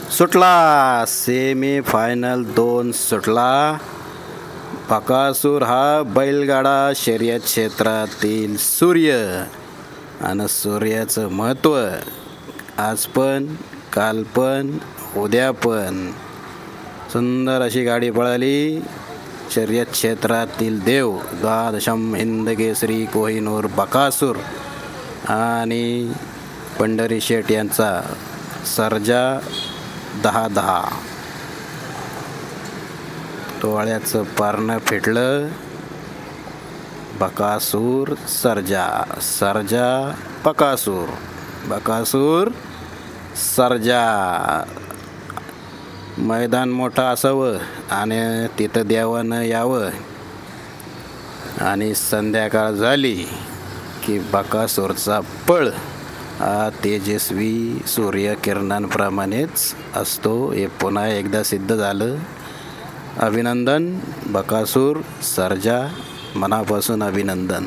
सुटला semi final 2 सुटला। बकासूर हा बैलगाडा शर्यत क्षेत्रातील सूर्य आणि सूर्याचं महत्त्व आज पण, काल पण, उद्या पण। सुंदर अशी गाडी पळाली। शर्यत क्षेत्रातील देव द्वादशम हिंद केसरी कोहिनूर बकासूर आणि पंढरी शेठ यांचा सर्जा 10-10। डोळ्याचं पारणं फिटलं। बकासूर सर्जा, सर्जा बकासूर, बकासूर सर्जा। मैदान मोठं असावं आणि तिथं देवानं यावं आणि संध्याकाळ झाली की बकासूरचा पळ हा तेजस्वी सूर्यकिरणांप्रमाणेच असतो। हे पुन्हा एकदा सिद्ध झालं। अभिनंदन बकासूर सर्जा, मनापासून अभिनंदन।